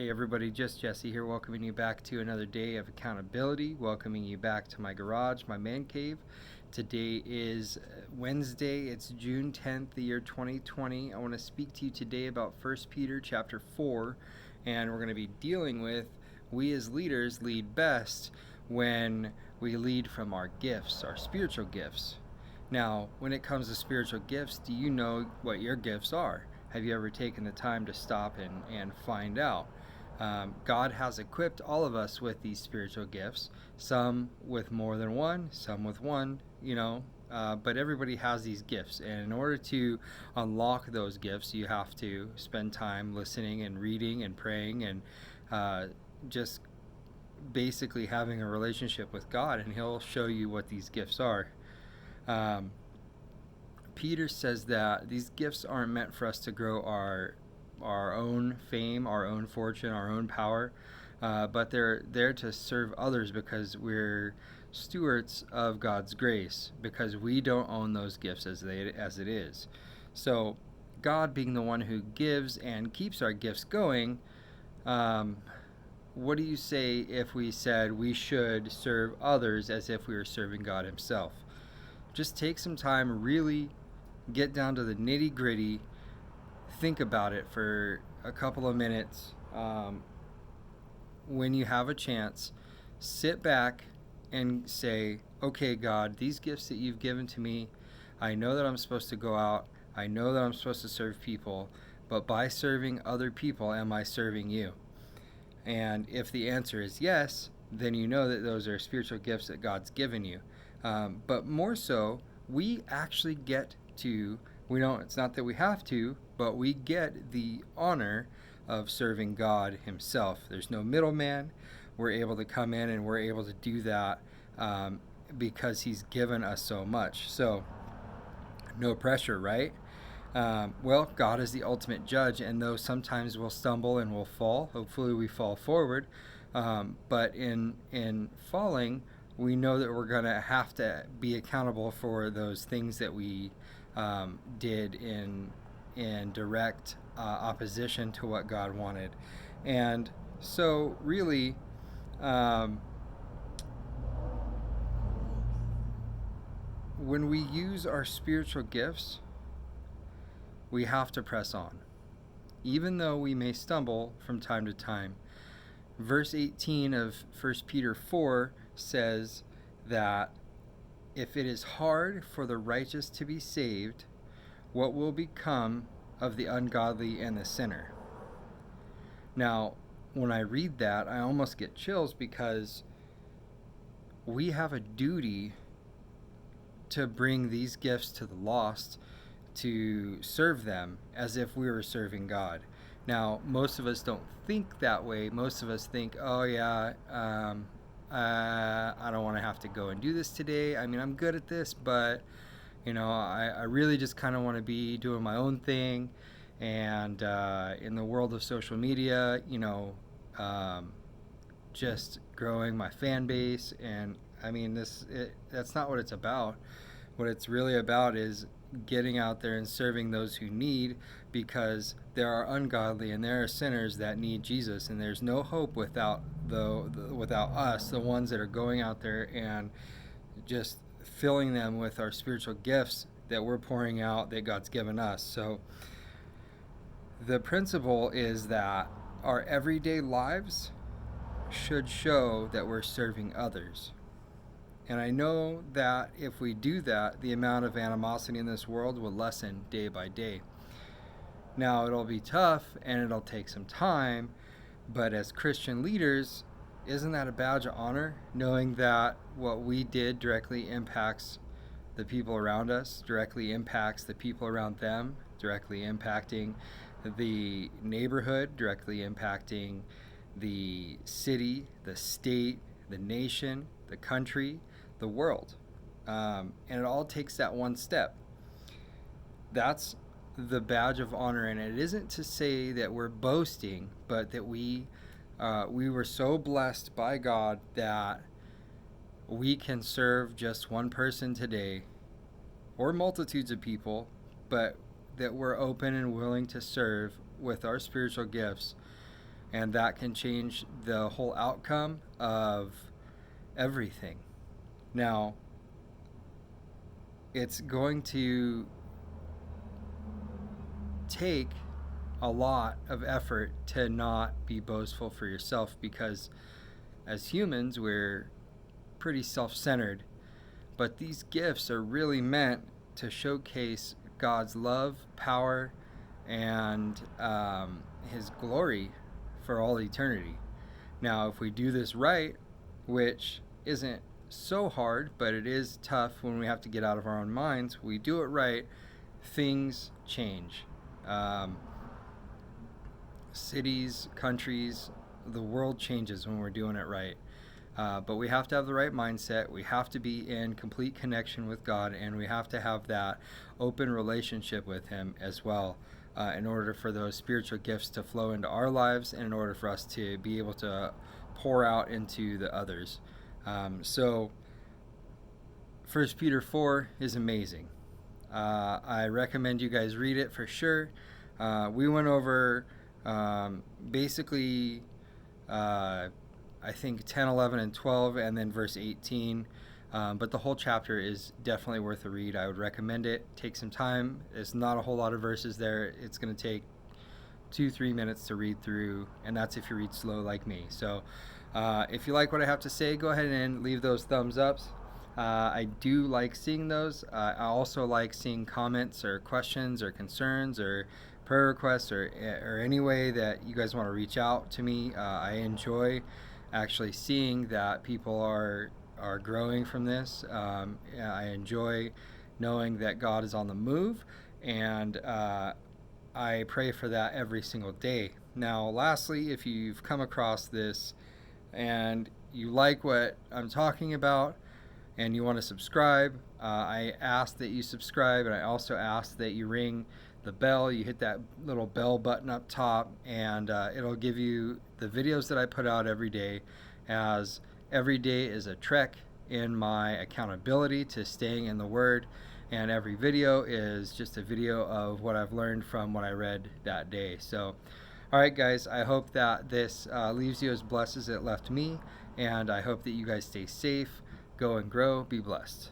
Hey everybody, just Jesse here, welcoming you back to another day of accountability, welcoming you back to my garage, my man cave. Today is Wednesday, it's June 10th, the year 2020. I want to speak to you today about 1 Peter chapter 4, and we're going to be dealing with we as leaders lead best when we lead from our gifts, our spiritual gifts. Now, when it comes to spiritual gifts, do you know what your gifts are? Have you ever taken the time to stop and find out? God has equipped all of us with these spiritual gifts, some with more than one, some with one, but everybody has these gifts. And in order to unlock those gifts, you have to spend time listening and reading and praying and just basically having a relationship with God, and He'll show you what these gifts are. Peter says that these gifts aren't meant for us to grow our own fame, our own fortune, our own power, but they're there to serve others because we're stewards of God's grace, because we don't own those gifts as it is. So God, being the one who gives and keeps our gifts going, what do you say if we said we should serve others as if we were serving God Himself? Just take some time, really get down to the nitty-gritty, think about it for a couple of minutes. When you have a chance, sit back and say, okay, God, these gifts that you've given to me, I know that I'm supposed to go out, I know that I'm supposed to serve people, but by serving other people, am I serving you? And if the answer is yes, then you know that those are spiritual gifts that God's given you. But more so, we actually get to, it's not that we have to, but we get the honor of serving God Himself. There's no middleman. We're able to come in and we're able to do that because He's given us so much. So, no pressure, right? Well, God is the ultimate judge, and though sometimes we'll stumble and we'll fall, hopefully we fall forward, but in falling, we know that we're going to have to be accountable for those things that we did in direct opposition to what God wanted. And so really, when we use our spiritual gifts, we have to press on, even though we may stumble from time to time. Verse 18 of 1 Peter 4 says that if it is hard for the righteous to be saved, what will become of the ungodly and the sinner? Now, when I read that, I almost get chills, because we have a duty to bring these gifts to the lost, to serve them as if we were serving God. Now, most of us don't think that way. Most of us think, oh yeah, I don't want to have to go and do this today. I mean, I'm good at this, but I really just kind of want to be doing my own thing. And in the world of social media, just growing my fan base. And I mean, that's not what it's about. What it's really about is getting out there and serving those who need, because there are ungodly and there are sinners that need Jesus, and there's no hope without without us, the ones that are going out there and just filling them with our spiritual gifts that we're pouring out, that God's given us. So the principle is that our everyday lives should show that we're serving others. And I know that if we do that, the amount of animosity in this world will lessen day by day. Now, it'll be tough and it'll take some time, but as Christian leaders, isn't that a badge of honor, knowing that what we did directly impacts the people around us, directly impacts the people around them, directly impacting the neighborhood, directly impacting the city, the state, the nation, the country, the world. And it all takes that one step. That's the badge of honor, and it isn't to say that we're boasting, but that we were so blessed by God that we can serve just one person today, or multitudes of people, but that we're open and willing to serve with our spiritual gifts and that can change the whole outcome of everything. Now, it's going to take a lot of effort to not be boastful for yourself, because as humans, we're pretty self-centered, but these gifts are really meant to showcase God's love, power, and His glory for all eternity. Now, if we do this right, which isn't so hard, but it is tough when we have to get out of our own minds, we do it right, things change. Cities, countries, the world changes when we're doing it right. But we have to have the right mindset. We have to be in complete connection with God, and we have to have that open relationship with Him as well, in order for those spiritual gifts to flow into our lives, and in order for us to be able to pour out into the others. So 1 Peter 4 is amazing. I recommend you guys read it for sure. We went over basically I think 10, 11, and 12, and then verse 18. But the whole chapter is definitely worth a read. I would recommend it. Take some time. There's not a whole lot of verses there. It's going to take 2-3 minutes to read through, and that's if you read slow like me. So if you like what I have to say, go ahead and leave those thumbs ups. I do like seeing those. I also like seeing comments or questions or concerns or prayer requests, or any way that you guys want to reach out to me. I enjoy actually seeing that people are growing from this. I enjoy knowing that God is on the move, and I pray for that every single day. Now, lastly, if you've come across this and you like what I'm talking about and you want to subscribe, I ask that you subscribe, and I also ask that you ring the bell. You hit that little bell button up top, and it'll give you the videos that I put out every day, as every day is a trek in my accountability to staying in the Word, and every video is just a video of what I've learned from what I read that day. So alright guys, I hope that this leaves you as blessed as it left me, and I hope that you guys stay safe, go and grow, be blessed.